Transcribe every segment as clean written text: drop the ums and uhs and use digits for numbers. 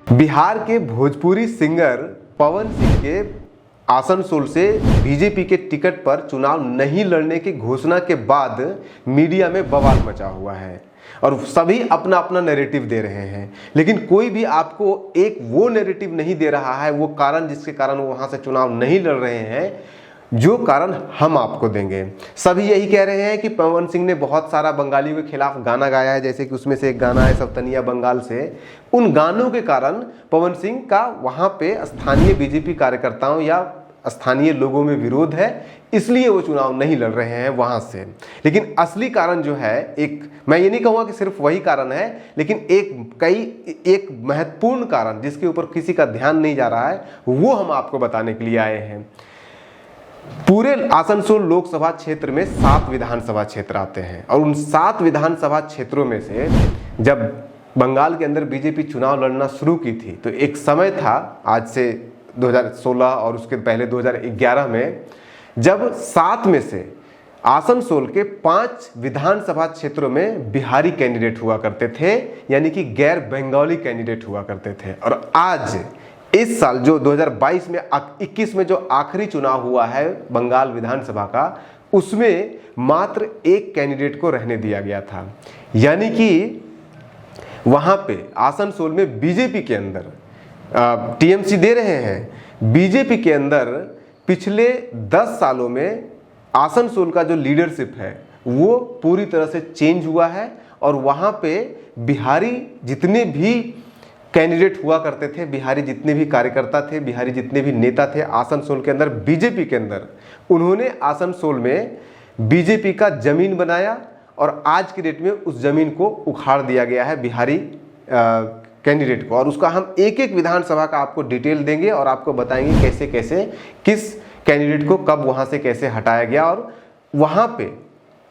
बिहार के भोजपुरी सिंगर पवन सिंह के आसनसोल से बीजेपी के टिकट पर चुनाव नहीं लड़ने की घोषणा के बाद मीडिया में बवाल मचा हुआ है और सभी अपना अपना नैरेटिव दे रहे हैं, लेकिन कोई भी आपको एक वो नैरेटिव नहीं दे रहा है, वो कारण जिसके कारण वो वहां से चुनाव नहीं लड़ रहे हैं, जो कारण हम आपको देंगे। सभी यही कह रहे हैं कि पवन सिंह ने बहुत सारा बंगालियों के खिलाफ गाना गाया है, जैसे कि उसमें से एक गाना है सवतनिया बंगाल से। उन गानों के कारण पवन सिंह का वहां पे स्थानीय बीजेपी कार्यकर्ताओं या स्थानीय लोगों में विरोध है, इसलिए वो चुनाव नहीं लड़ रहे हैं वहां से। लेकिन असली कारण जो है, एक मैं ये नहीं कहूँगा कि सिर्फ वही कारण है, लेकिन एक महत्वपूर्ण कारण जिसके ऊपर किसी का ध्यान नहीं जा रहा है, वो हम आपको बताने के लिए आए हैं। पूरे आसनसोल लोकसभा क्षेत्र में 7 विधानसभा क्षेत्र आते हैं और उन 7 विधानसभा क्षेत्रों में से जब बंगाल के अंदर बीजेपी चुनाव लड़ना शुरू की थी तो एक समय था, आज से 2016 और उसके पहले 2011 में, जब 7 में से आसनसोल के 5 विधानसभा क्षेत्रों में बिहारी कैंडिडेट हुआ करते थे, यानी कि गैर बंगाली कैंडिडेट हुआ करते थे। और आज इस साल जो 2022 में 21 में जो आखिरी चुनाव हुआ है बंगाल विधानसभा का, उसमें मात्र एक कैंडिडेट को रहने दिया गया था। यानी कि वहां पे आसनसोल में बीजेपी के अंदर टीएमसी दे रहे हैं, बीजेपी के अंदर पिछले 10 सालों में आसनसोल का जो लीडरशिप है वो पूरी तरह से चेंज हुआ है और वहां पे बिहारी जितने भी कैंडिडेट हुआ करते थे, बिहारी जितने भी कार्यकर्ता थे, बिहारी जितने भी नेता थे आसनसोल के अंदर बीजेपी के अंदर, उन्होंने आसनसोल में बीजेपी का जमीन बनाया और आज की डेट में उस जमीन को उखाड़ दिया गया है बिहारी कैंडिडेट को। और उसका हम एक एक विधानसभा का आपको डिटेल देंगे और आपको बताएंगे कैसे कैसे किस कैंडिडेट को कब वहां से कैसे हटाया गया। और वहां पे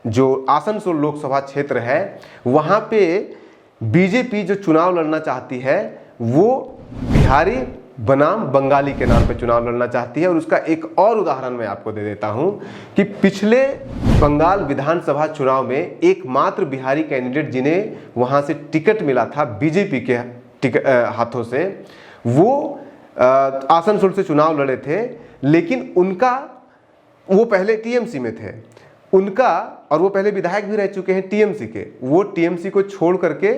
जो आसनसोल लोकसभा क्षेत्र है, वहां पे बीजेपी जो चुनाव लड़ना चाहती है वो बिहारी बनाम बंगाली के नाम पे चुनाव लड़ना चाहती है। और उसका एक और उदाहरण मैं आपको दे देता हूं कि पिछले बंगाल विधानसभा चुनाव में एकमात्र बिहारी कैंडिडेट जिन्हें वहां से टिकट मिला था बीजेपी के हाथों से, वो आसनसोल से चुनाव लड़े थे, लेकिन वो पहले टीएमसी में थे उनका, और वो पहले विधायक भी रह चुके हैं टीएमसी के। वो टीएमसी को छोड़ करके,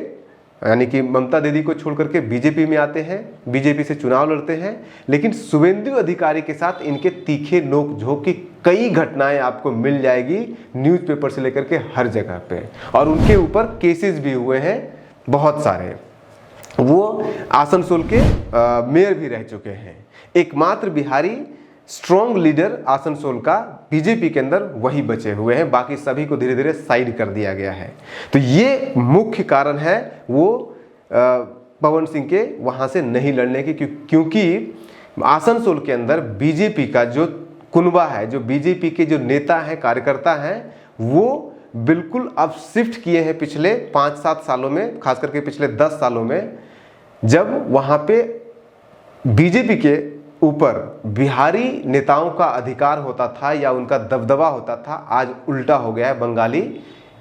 यानी कि ममता दीदी को छोड़ करके बीजेपी में आते हैं, बीजेपी से चुनाव लड़ते हैं। लेकिन शुभेंदु अधिकारी के साथ इनके तीखे नोक-झोंक की कई घटनाएं आपको मिल जाएगी, न्यूज़पेपर से लेकर के हर जगह पे, और उनके ऊपर केसेस भी हुए हैं बहुत सारे। वो आसनसोल के मेयर भी रह चुके हैं। एकमात्र बिहारी स्ट्रॉन्ग लीडर आसनसोल का बीजेपी के अंदर वही बचे हुए हैं, बाकी सभी को धीरे धीरे साइड कर दिया गया है। तो ये मुख्य कारण है वो पवन सिंह के वहां से नहीं लड़ने की, क्योंकि आसनसोल के अंदर बीजेपी का जो कुनबा है, जो बीजेपी के जो नेता हैं, कार्यकर्ता हैं, वो बिल्कुल अब शिफ्ट किए हैं पिछले 5-7 सालों में, खास करके पिछले 10 सालों में, जब वहां पे बीजेपी के ऊपर बिहारी नेताओं का अधिकार होता था या उनका दबदबा होता था। आज उल्टा हो गया है, बंगाली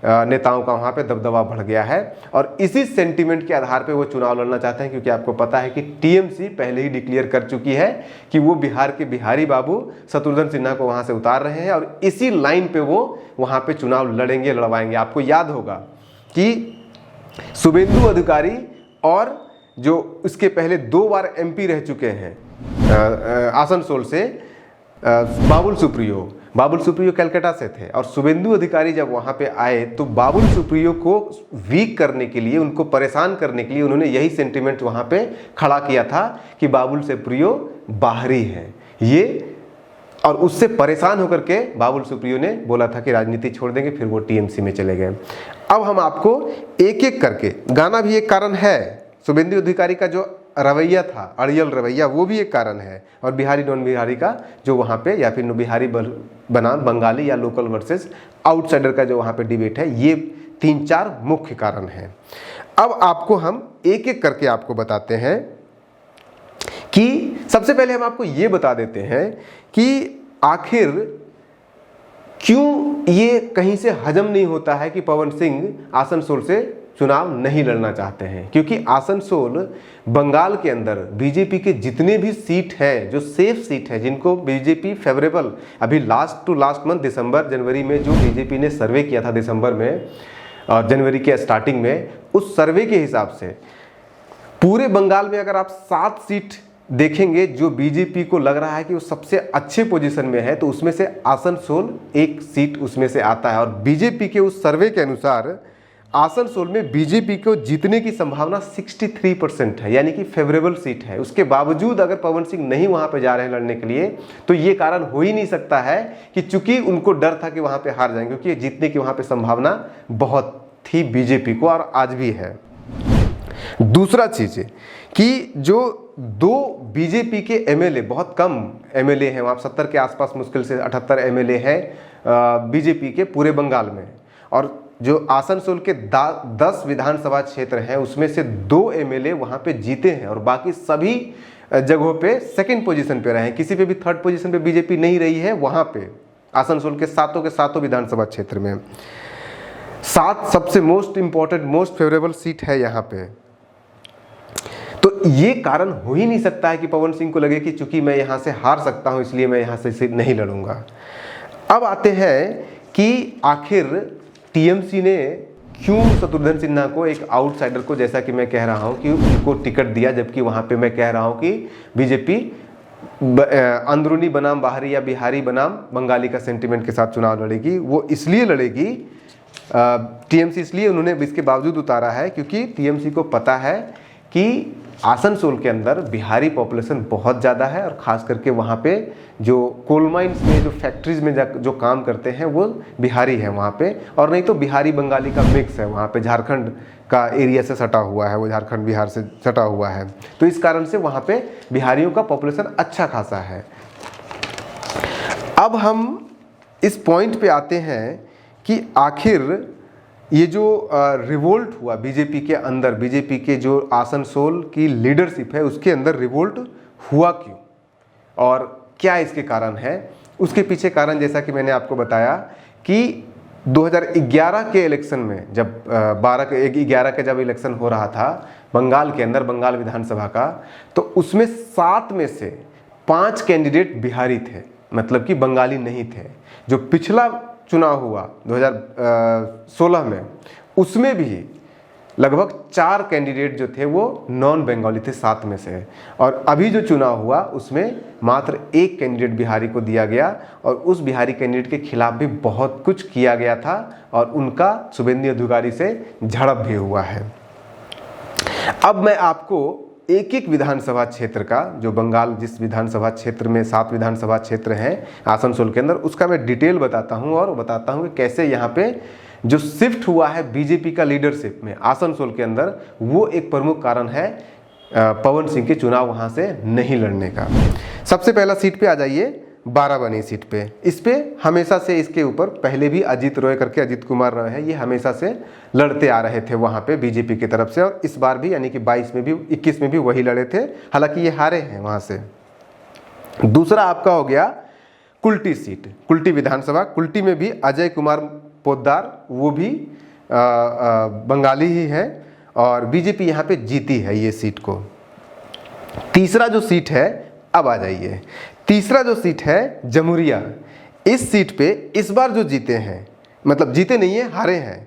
नेताओं का वहां पे दबदबा बढ़ गया है और इसी सेंटीमेंट के आधार पे वो चुनाव लड़ना चाहते हैं, क्योंकि आपको पता है कि टीएमसी पहले ही डिक्लेयर कर चुकी है कि वो बिहार के बिहारी बाबू शत्रुघ्न सिन्हा को वहां से उतार रहे हैं और इसी लाइन पे वो वहां पे चुनाव लड़ेंगे, लड़वाएंगे। आपको याद होगा कि शुभेंदु अधिकारी और जो इसके पहले 2 बार एमपी रह चुके हैं आसनसोल से, बाबुल सुप्रियो कलकत्ता से थे, और शुभेंदु अधिकारी जब वहां पे आए तो बाबुल सुप्रियो को वीक करने के लिए, उनको परेशान करने के लिए उन्होंने यही सेंटीमेंट वहां पे खड़ा किया था कि बाबुल सुप्रियो बाहरी है ये, और उससे परेशान होकर के बाबुल सुप्रियो ने बोला था कि राजनीति छोड़ देंगे, फिर वो टीएमसी में चले गए। अब हम आपको एक एक करके, गाना भी एक कारण है, शुभेंदु अधिकारी का जो रवैया था, अड़ियल रवैया, वो भी एक कारण है, और बिहारी नॉन बिहारी का जो वहाँ पे, या फिर बिहारी बनाम बंगाली या लोकल वर्सेस आउटसाइडर का जो वहाँ पे डिबेट है, ये 3-4 मुख्य कारण हैं। अब आपको हम एक एक करके आपको बताते हैं कि सबसे पहले हम आपको ये बता देते हैं कि आखिर क्यों ये कहीं से हजम नहीं होता है कि पवन सिंह आसनसोल से चुनाव नहीं लड़ना चाहते हैं, क्योंकि आसनसोल बंगाल के अंदर बीजेपी के जितने भी सीट है, जो सेफ सीट है, जिनको बीजेपी फेवरेबल, अभी लास्ट टू लास्ट मंथ दिसंबर जनवरी में जो बीजेपी ने सर्वे किया था दिसंबर में और जनवरी के स्टार्टिंग में, उस सर्वे के हिसाब से पूरे बंगाल में अगर आप 7 सीट देखेंगे जो बीजेपी को लग रहा है कि वो सबसे अच्छे पोजीशन में है, तो उसमें से आसनसोल एक सीट उसमें से आता है। और बीजेपी के उस सर्वे के अनुसार आसनसोल में बीजेपी को जीतने की संभावना 63% है, यानी कि फेवरेबल सीट है। उसके बावजूद अगर पवन सिंह नहीं वहां पे जा रहे हैं लड़ने के लिए, तो ये कारण हो ही नहीं सकता है कि चूंकि उनको डर था कि वहां पे हार जाएंगे, क्योंकि जीतने की वहां पे संभावना बहुत थी बीजेपी को और आज भी है। दूसरा चीज कि जो 2 बीजेपी के एमएलए, बहुत कम एमएलए हैं वहाँ, 70 के आसपास मुश्किल से 78 एमएलए हैं बीजेपी के पूरे बंगाल में, और जो आसनसोल के 10 विधानसभा क्षेत्र हैं उसमें से 2 एमएलए वहाँ पे जीते हैं और बाकी सभी जगहों पे सेकंड पोजीशन पे रहे हैं। किसी पे भी थर्ड पोजीशन पे बीजेपी नहीं रही है वहाँ पे आसनसोल के सातों विधानसभा क्षेत्र में। 7 सबसे most important, most favourable seat है यहाँ पे। तो ये कारण हो ही नहीं सकता है कि पवन सिंह को लगे कि चूंकि मैं यहाँ से हार सकता हूँ इसलिए मैं यहाँ से नहीं लड़ूंगा। अब आते हैं कि आखिर टीएमसी ने क्यों शत्रुघ्न सिन्हा को, एक आउटसाइडर को, जैसा कि मैं कह रहा हूँ कि उनको टिकट दिया, जबकि वहाँ पे मैं कह रहा हूँ कि बीजेपी अंदरूनी बनाम बाहरी या बिहारी बनाम बंगाली का सेंटिमेंट के साथ चुनाव लड़ेगी। वो इसलिए लड़ेगी, टीएमसी इसलिए उन्होंने इसके बावजूद उतारा है क्योंकि टीएमसी को पता है कि आसनसोल के अंदर बिहारी पॉपुलेशन बहुत ज़्यादा है और ख़ास करके वहाँ पे जो कोल माइंस में, जो फैक्ट्रीज में जो काम करते हैं वो बिहारी है वहाँ पे, और नहीं तो बिहारी बंगाली का मिक्स है वहाँ पे। झारखंड का एरिया से सटा हुआ है, वो झारखंड बिहार से सटा हुआ है, तो इस कारण से वहाँ पे बिहारियों का पॉपुलेशन अच्छा खासा है। अब हम इस पॉइंट पे आते हैं कि आखिर ये जो रिवोल्ट हुआ बीजेपी के अंदर, बीजेपी के जो आसनसोल की लीडरशिप है उसके अंदर रिवोल्ट हुआ क्यों और क्या इसके कारण है। उसके पीछे कारण, जैसा कि मैंने आपको बताया कि 2011 के इलेक्शन में, जब 11 का जब इलेक्शन हो रहा था बंगाल के अंदर, बंगाल विधानसभा का, तो उसमें 7 में से 5 कैंडिडेट बिहारी थे, मतलब कि बंगाली नहीं थे। जो पिछला चुनाव हुआ 2016 में, उसमें भी लगभग 4 कैंडिडेट जो थे वो नॉन बंगाली थे 7 में से, और अभी जो चुनाव हुआ उसमें मात्र 1 कैंडिडेट बिहारी को दिया गया और उस बिहारी कैंडिडेट के खिलाफ भी बहुत कुछ किया गया था और उनका शुभेंदु अधिकारी से झड़प भी हुआ है। अब मैं आपको एक एक विधानसभा क्षेत्र का, जो बंगाल जिस विधानसभा क्षेत्र में 7 विधानसभा क्षेत्र हैं आसनसोल के अंदर, उसका मैं डिटेल बताता हूं और बताता हूं कि कैसे यहाँ पे जो शिफ्ट हुआ है बीजेपी का लीडरशिप में आसनसोल के अंदर, वो एक प्रमुख कारण है पवन सिंह के चुनाव वहाँ से नहीं लड़ने का। सबसे पहला सीट पे आ जाइए, बाराबनी सीट पे। इस पे हमेशा से इसके ऊपर पहले भी अजीत रॉय करके, अजीत कुमार रॉय है, ये हमेशा से लड़ते आ रहे थे वहाँ पे बीजेपी की तरफ से, और इस बार भी यानी कि 22 में भी 21 में भी वही लड़े थे, हालांकि ये हारे हैं वहाँ से। दूसरा आपका हो गया कुल्टी सीट, कुल्टी विधानसभा। कुल्टी में भी अजय कुमार पोद्दार, वो भी बंगाली ही है और बीजेपी यहाँ पे जीती है ये सीट को। तीसरा जो सीट है, अब आ जाइए, तीसरा जो सीट है जमुरिया। इस सीट पे इस बार जो जीते हैं, मतलब जीते नहीं है, हारे हैं,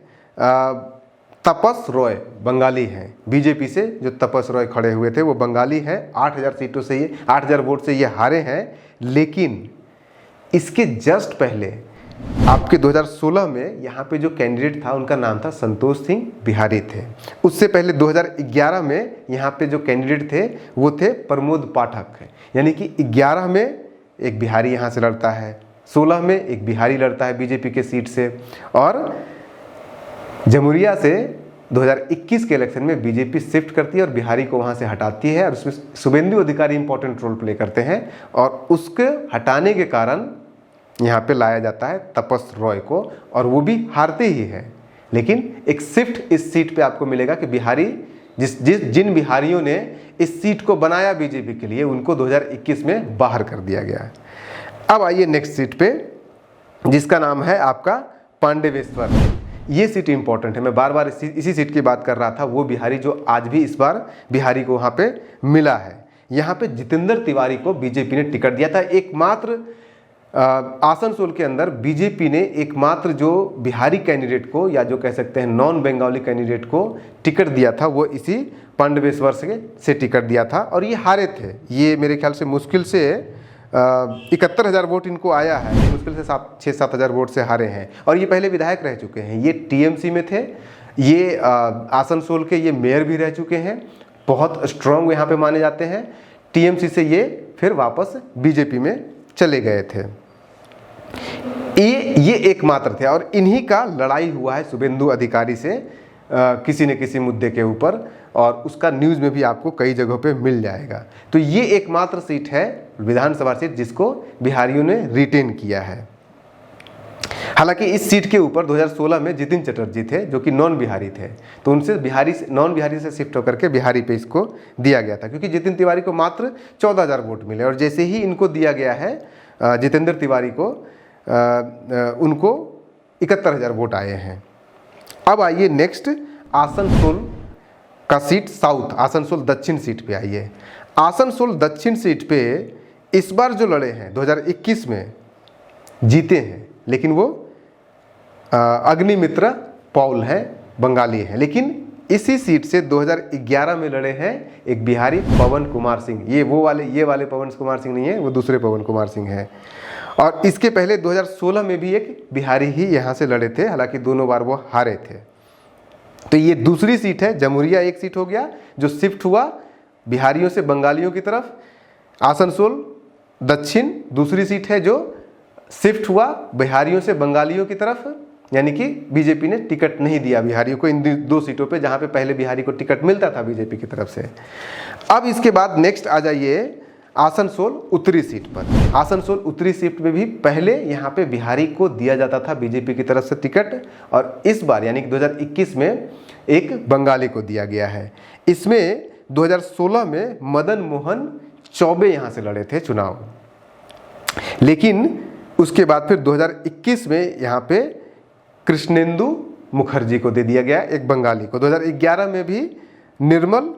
तपस रॉय बंगाली हैं। बीजेपी से जो तपस रॉय खड़े हुए थे वो बंगाली हैं। 8000 सीटों से ये 8000 वोट से ये हारे हैं। लेकिन इसके जस्ट पहले आपके 2016 में यहाँ पे जो कैंडिडेट था उनका नाम था संतोष सिंह, बिहारी थे। उससे पहले 2011 में यहाँ पे जो कैंडिडेट थे वो थे प्रमोद पाठक, यानी कि 11 में एक बिहारी यहाँ से लड़ता है, 16 में एक बिहारी लड़ता है बीजेपी के सीट से, और जमुरिया से 2021 के इलेक्शन में बीजेपी शिफ्ट करती है और बिहारी को वहाँ से हटाती है, और उसमें शुभेंदु अधिकारी इंपॉर्टेंट रोल प्ले करते हैं, और उसके हटाने के कारण यहाँ पे लाया जाता है तपस रॉय को, और वो भी हारते ही है। लेकिन एक शिफ्ट इस सीट पे आपको मिलेगा कि बिहारी जिन बिहारियों ने इस सीट को बनाया बीजेपी के लिए, उनको 2021 में बाहर कर दिया गया है। अब आइए नेक्स्ट सीट पे, जिसका नाम है आपका पांडेवेश्वर। ये सीट इंपॉर्टेंट है, मैं बार बार इसी सीट की बात कर रहा था, वो बिहारी जो आज भी इस बार बिहारी को वहाँ पे मिला है। यहाँ पे जितेंद्र तिवारी को बीजेपी ने टिकट दिया था। एकमात्र आसनसोल के अंदर बीजेपी ने एकमात्र जो बिहारी कैंडिडेट को, या जो कह सकते हैं नॉन बंगाली कैंडिडेट को टिकट दिया था, वो इसी पांडवेश्वर से टिकट दिया था और ये हारे थे। ये मेरे ख्याल से मुश्किल से 71,000 वोट इनको आया है, मुश्किल से 6-7 हज़ार वोट से हारे हैं। और ये पहले विधायक रह चुके हैं, ये टीएमसी में थे, ये आसनसोल के ये मेयर भी रह चुके हैं, बहुत स्ट्रांग यहाँ पे माने जाते हैं। टीएमसी से ये फिर वापस बीजेपी में चले गए थे। ये एकमात्र थे और इन्हीं का लड़ाई हुआ है शुभेंदु अधिकारी से किसी न किसी मुद्दे के ऊपर, और उसका न्यूज़ में भी आपको कई जगहों पे मिल जाएगा। तो ये एकमात्र सीट है विधानसभा सीट जिसको बिहारियों ने रिटेन किया है। हालांकि इस सीट के ऊपर 2016 में जितिन चटर्जी थे जो कि नॉन बिहारी थे, तो उनसे नॉन बिहारी से शिफ्ट होकर के बिहारी पे इसको दिया गया था, क्योंकि जितिन तिवारी को मात्र 14,000 वोट मिले और जैसे ही इनको दिया गया है जितेंद्र तिवारी को, उनको 71,000 वोट आए हैं। अब आइए नेक्स्ट आसनसोल का सीट साउथ, आसनसोल दक्षिण सीट पे आइए। आसनसोल दक्षिण सीट पे इस बार जो लड़े हैं 2021 में जीते हैं, लेकिन वो अग्निमित्र पॉल हैं, बंगाली हैं। लेकिन इसी सीट से 2011 में लड़े हैं एक बिहारी पवन कुमार सिंह। ये वाले पवन कुमार सिंह नहीं है, वो दूसरे पवन कुमार सिंह हैं। और इसके पहले 2016 में भी एक बिहारी ही यहाँ से लड़े थे, हालांकि दोनों बार वो हारे थे। तो ये दूसरी सीट है। जमुरिया एक सीट हो गया जो शिफ्ट हुआ बिहारियों से बंगालियों की तरफ। आसनसोल दक्षिण दूसरी सीट है जो शिफ्ट हुआ बिहारियों से बंगालियों की तरफ, यानी कि बीजेपी ने टिकट नहीं दिया बिहारियों को इन दो सीटों पे, जहां पे पहले बिहारी को टिकट मिलता था बीजेपी की तरफ से। अब इसके बाद नेक्स्ट आ जाइए आसनसोल उत्तरी सीट पर। आसनसोल उत्तरी सीट में भी पहले यहाँ पे बिहारी को दिया जाता था बीजेपी की तरफ से टिकट, और इस बार यानी कि 2021 में एक बंगाली को दिया गया है। इसमें 2016 में मदन मोहन चौबे यहाँ से लड़े थे चुनाव, लेकिन उसके बाद फिर 2021 में यहाँ पे कृष्णेंदु मुखर्जी को दे दिया गया, एक बंगाली को। 2011 में भी निर्मल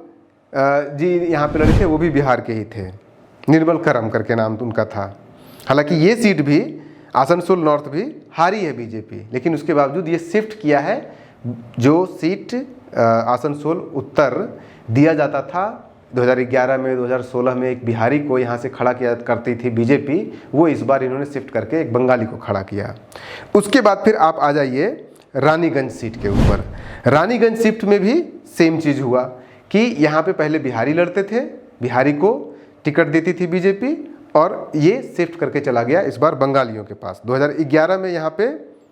जी यहाँ पे लड़े थे, वो भी बिहार के ही थे, निर्मल करम करके नाम उनका था। हालांकि ये सीट भी आसनसोल नॉर्थ भी हारी है बीजेपी, लेकिन उसके बावजूद ये शिफ्ट किया है। जो सीट आसनसोल उत्तर दिया जाता था 2011 में, 2016 में एक बिहारी को यहाँ से खड़ा किया करती थी बीजेपी, वो इस बार इन्होंने शिफ्ट करके एक बंगाली को खड़ा किया। उसके बाद फिर आप आ जाइए रानीगंज सीट के ऊपर। रानीगंज सीट में भी सेम चीज़ हुआ कि यहाँ पे पहले बिहारी लड़ते थे, बिहारी को टिकट देती थी बीजेपी, और ये शिफ्ट करके चला गया इस बार बंगालियों के पास। 2011 में यहाँ पे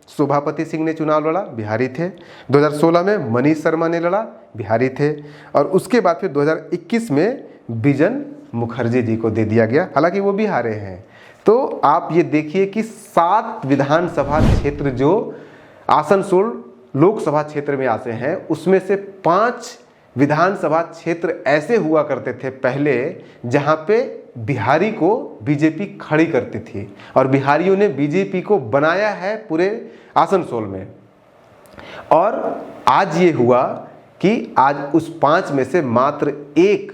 शोभापति सिंह ने चुनाव लड़ा, बिहारी थे। 2016 में मनीष शर्मा ने लड़ा, बिहारी थे। और उसके बाद फिर 2021 में बिजन मुखर्जी जी को दे दिया गया, हालांकि वो भी हारे हैं। तो आप ये देखिए कि 7 विधानसभा क्षेत्र जो आसनसोल लोकसभा क्षेत्र में आते हैं, उसमें से 5 विधानसभा क्षेत्र ऐसे हुआ करते थे पहले जहाँ पे बिहारी को बीजेपी खड़ी करती थी, और बिहारियों ने बीजेपी को बनाया है पूरे आसनसोल में। और आज ये हुआ कि आज उस 5 में से मात्र 1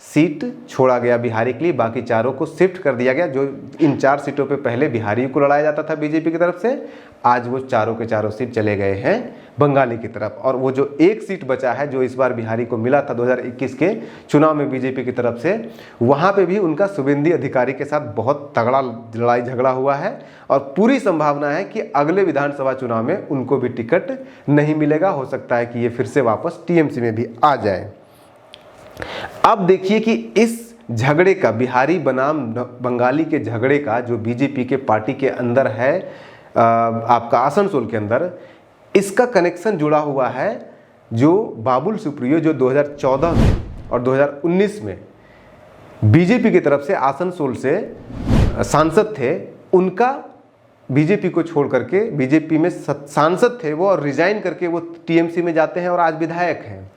सीट छोड़ा गया बिहारी के लिए, बाकी चारों को शिफ्ट कर दिया गया। जो इन 4 सीटों पे पहले बिहारी को लड़ाया जाता था बीजेपी की तरफ से, आज वो चारों के चारों सीट चले गए हैं बंगाली की तरफ। और वो जो 1 सीट बचा है जो इस बार बिहारी को मिला था 2021 के चुनाव में बीजेपी की तरफ से, वहाँ पे भी उनका शुभेंदु अधिकारी के साथ बहुत तगड़ा लड़ाई झगड़ा हुआ है, और पूरी संभावना है कि अगले विधानसभा चुनाव में उनको भी टिकट नहीं मिलेगा। हो सकता है कि ये फिर से वापस टीएमसी में भी आ जाए। अब देखिए कि इस झगड़े का, बिहारी बनाम बंगाली के झगड़े का, जो बीजेपी के पार्टी के अंदर है आपका आसनसोल के अंदर, इसका कनेक्शन जुड़ा हुआ है जो बाबुल सुप्रियो जो 2014 में और 2019 में बीजेपी की तरफ से आसनसोल से सांसद थे, उनका बीजेपी को छोड़ करके, बीजेपी में सांसद थे वो और रिजाइन करके वो टीएमसी में जाते हैं और आज विधायक हैं।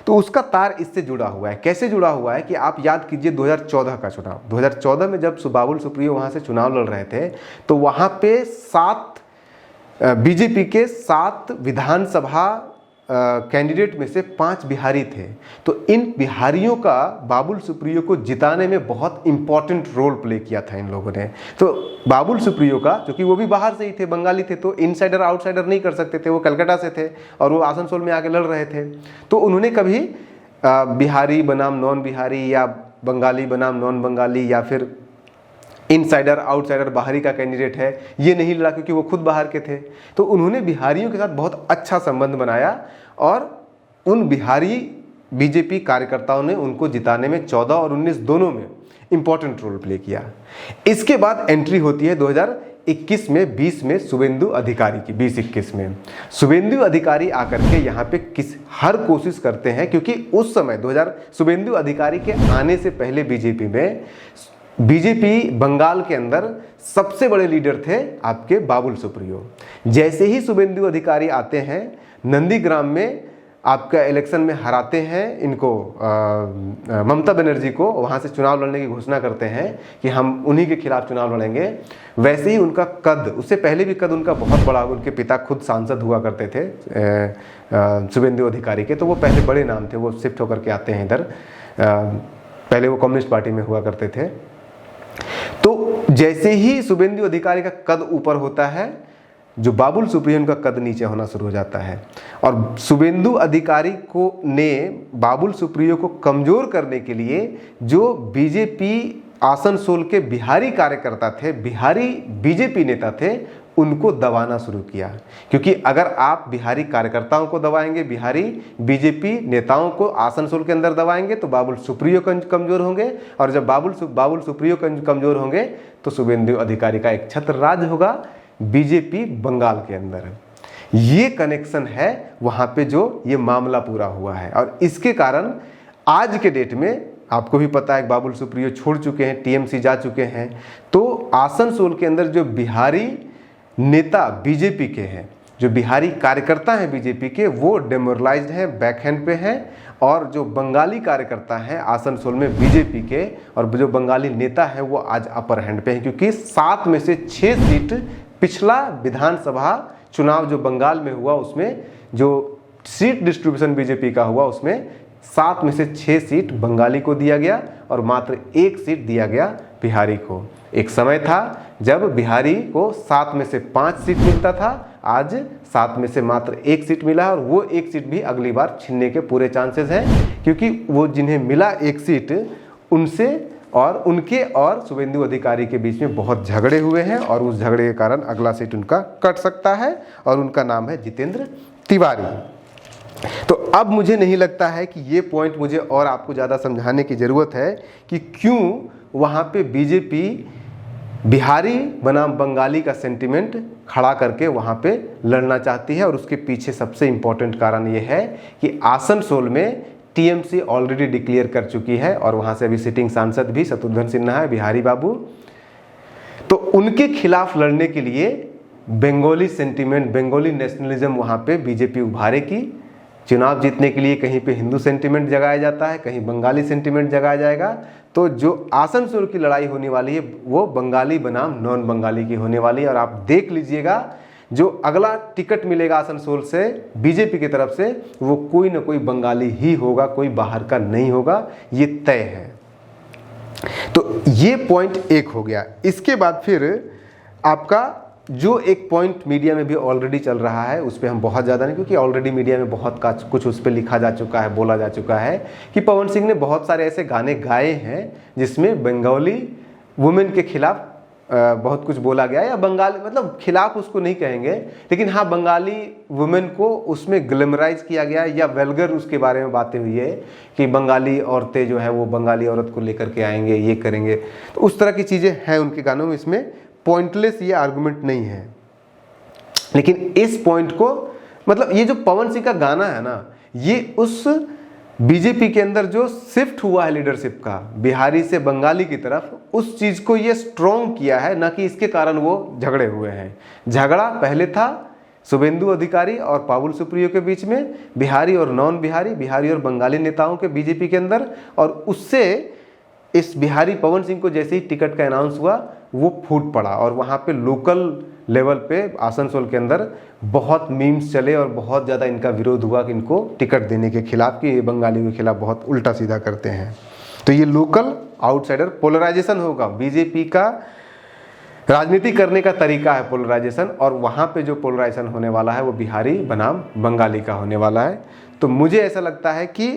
तो उसका तार इससे जुड़ा हुआ है। कैसे जुड़ा हुआ है कि आप याद कीजिए 2014 का चुनाव। 2014 में जब बाबुल सुप्रियो वहाँ से चुनाव लड़ रहे थे, तो वहाँ पे 7 बीजेपी के 7 विधानसभा कैंडिडेट में से 5 बिहारी थे। तो इन बिहारियों का बाबुल सुप्रियो को जिताने में बहुत इंपॉर्टेंट रोल प्ले किया था इन लोगों ने। तो बाबुल सुप्रियो का, क्योंकि वो भी बाहर से ही थे, बंगाली थे, तो इनसाइडर आउटसाइडर नहीं कर सकते थे, वो कलकत्ता से थे और वो आसनसोल में आके लड़ रहे थे। तो उन्होंने कभी बिहारी बनाम नॉन बिहारी या बंगाली बनाम नॉन बंगाली या फिर इनसाइडर आउटसाइडर बाहरी का कैंडिडेट है ये नहीं लड़ा, क्योंकि वो खुद बाहर के थे। तो उन्होंने बिहारियों के साथ बहुत अच्छा संबंध बनाया और उन बिहारी बीजेपी कार्यकर्ताओं ने उनको जिताने में 14 और 19 दोनों में इंपॉर्टेंट रोल प्ले किया। इसके बाद एंट्री होती है 2021 में 20 में शुभेंदु अधिकारी की। 20-21 में शुभेंदु अधिकारी आकर के यहाँ पे हर कोशिश करते हैं, क्योंकि उस समय शुभेंदु अधिकारी के आने से पहले बीजेपी बंगाल के अंदर सबसे बड़े लीडर थे आपके बाबुल सुप्रियो। जैसे ही शुभेंदु अधिकारी आते हैं, नंदीग्राम में आपका इलेक्शन में हराते हैं इनको, ममता बनर्जी को, वहाँ से चुनाव लड़ने की घोषणा करते हैं कि हम उन्हीं के खिलाफ चुनाव लड़ेंगे। वैसे ही उनका कद, उससे पहले भी कद उनका बहुत बड़ा, उनके पिता खुद सांसद हुआ करते थे शुभेंदु अधिकारी के, तो वो पहले बड़े नाम थे, वो शिफ्ट होकर के आते हैं इधर। पहले वो कम्युनिस्ट पार्टी में हुआ करते थे। तो जैसे ही शुभेंदु अधिकारी का कद ऊपर होता है, जो बाबुल सुप्रियो का कद नीचे होना शुरू हो जाता है। और शुभेंदु अधिकारी को ने बाबुल सुप्रियो को कमजोर करने के लिए जो बीजेपी आसनसोल के बिहारी कार्यकर्ता थे, बिहारी बीजेपी नेता थे, उनको दबाना शुरू किया। क्योंकि अगर आप बिहारी कार्यकर्ताओं को दबाएंगे, बिहारी बीजेपी नेताओं को आसनसोल के अंदर दबाएंगे, तो बाबुल सुप्रियो कमजोर होंगे, और जब बाबुल सुप्रियो कमजोर होंगे तो शुभेंदु अधिकारी का एक छत्र राज होगा बीजेपी बंगाल के अंदर। ये कनेक्शन है वहाँ पे जो ये मामला पूरा हुआ है। और इसके कारण आज के डेट में आपको भी पता है बाबुल सुप्रियो छोड़ चुके हैं, टीएमसी जा चुके हैं। तो आसनसोल के अंदर जो बिहारी नेता बीजेपी के हैं, जो बिहारी कार्यकर्ता हैं बीजेपी के, वो डेमोरलाइज्ड हैं, बैकहैंड पे हैं। और जो बंगाली कार्यकर्ता हैं आसनसोल में बीजेपी के, और जो बंगाली नेता हैं, वो आज अपर हैंड पे हैं। क्योंकि 7 में से 6 सीट पिछला विधानसभा चुनाव जो बंगाल में हुआ, उसमें जो सीट डिस्ट्रीब्यूशन बीजेपी का हुआ, उसमें 7 में से 6 सीट बंगाली को दिया गया और मात्र 1 सीट दिया गया बिहारी को। एक समय था जब बिहारी को 7 में से 5 सीट मिलता था, आज 7 में से मात्र 1 सीट मिला है। और वो 1 सीट भी अगली बार छीनने के पूरे चांसेस हैं, क्योंकि वो जिन्हें मिला 1 सीट, उनसे और उनके और शुभेंदु अधिकारी के बीच में बहुत झगड़े हुए हैं, और उस झगड़े के कारण अगला सीट उनका कट सकता है, और उनका नाम है जितेंद्र तिवारी। तो अब मुझे नहीं लगता है कि ये पॉइंट मुझे और आपको ज़्यादा समझाने की ज़रूरत है कि क्यों वहाँ पे बीजेपी बिहारी बनाम बंगाली का सेंटिमेंट खड़ा करके वहाँ पे लड़ना चाहती है। और उसके पीछे सबसे इम्पोर्टेंट कारण ये है कि आसनसोल में टीएमसी ऑलरेडी डिक्लेयर कर चुकी है, और वहाँ से अभी सिटिंग सांसद भी शत्रुघ्न सिन्हा है, बिहारी बाबू। तो उनके खिलाफ लड़ने के लिए बंगाली सेंटिमेंट, बंगाली नेशनलिज्म वहाँ पे बीजेपी उभारेगी। चुनाव जीतने के लिए कहीं पे हिंदू सेंटिमेंट जगाया जाता है, कहीं बंगाली सेंटिमेंट जगाया जाएगा। तो जो आसनसोल की लड़ाई होने वाली है वो बंगाली बनाम नॉन बंगाली की होने वाली है। और आप देख लीजिएगा, जो अगला टिकट मिलेगा आसनसोल से बीजेपी की तरफ से, वो कोई ना कोई बंगाली ही होगा, कोई बाहर का नहीं होगा, ये तय है। तो ये पॉइंट एक हो गया। इसके बाद फिर आपका जो एक पॉइंट मीडिया में भी ऑलरेडी चल रहा है, उस पर हम बहुत ज़्यादा नहीं, क्योंकि ऑलरेडी मीडिया में बहुत कुछ उस पर लिखा जा चुका है, बोला जा चुका है कि पवन सिंह ने बहुत सारे ऐसे गाने गाए हैं जिसमें बंगाली वुमेन के खिलाफ बहुत कुछ बोला गया, या बंगाली मतलब खिलाफ उसको नहीं कहेंगे, लेकिन हाँ बंगाली वुमेन को उसमें ग्लैमराइज किया गया, या वेलगर उसके बारे में बातें हुई है कि बंगाली औरतें जो है वो बंगाली औरत को लेकर के आएंगे, ये करेंगे। तो उस तरह की चीज़ें हैं उनके गानों में। इसमें पॉइंटलेस ये आर्गुमेंट नहीं है, लेकिन इस पॉइंट को, मतलब ये जो पवन सिंह का गाना है ना, ये उस बीजेपी के अंदर जो शिफ्ट हुआ है लीडरशिप का बिहारी से बंगाली की तरफ, उस चीज को ये स्ट्रॉन्ग किया है, ना कि इसके कारण वो झगड़े हुए हैं। झगड़ा पहले था शुभेंदु अधिकारी और बाबुल सुप्रियो के बीच में, बिहारी और नॉन बिहारी, बिहारी और बंगाली नेताओं के बीजेपी के अंदर। और उससे इस बिहारी पवन सिंह को जैसे ही टिकट का अनाउंस हुआ, वो फूट पड़ा और वहाँ पे लोकल लेवल पे आसनसोल के अंदर बहुत मीम्स चले और बहुत ज़्यादा इनका विरोध हुआ कि इनको टिकट देने के खिलाफ, कि ये बंगालियों के खिलाफ बहुत उल्टा सीधा करते हैं। तो ये लोकल आउटसाइडर पोलराइजेशन होगा। बीजेपी का राजनीति करने का तरीका है पोलराइजेशन, और वहाँ पे जो पोलराइजेशन होने वाला है वो बिहारी बनाम बंगाली का होने वाला है। तो मुझे ऐसा लगता है कि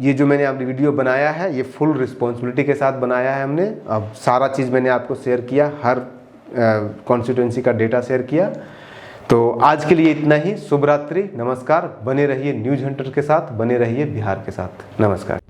ये जो मैंने आपने वीडियो बनाया है ये फुल रिस्पॉन्सिबिलिटी के साथ बनाया है हमने। अब सारा चीज़ मैंने आपको शेयर किया, हर कॉन्स्टिट्यूंसी का डेटा शेयर किया। तो आज के लिए इतना ही। शुभ रात्रि, नमस्कार। बने रहिए न्यूज़ हंटर के साथ, बने रहिए बिहार के साथ। नमस्कार।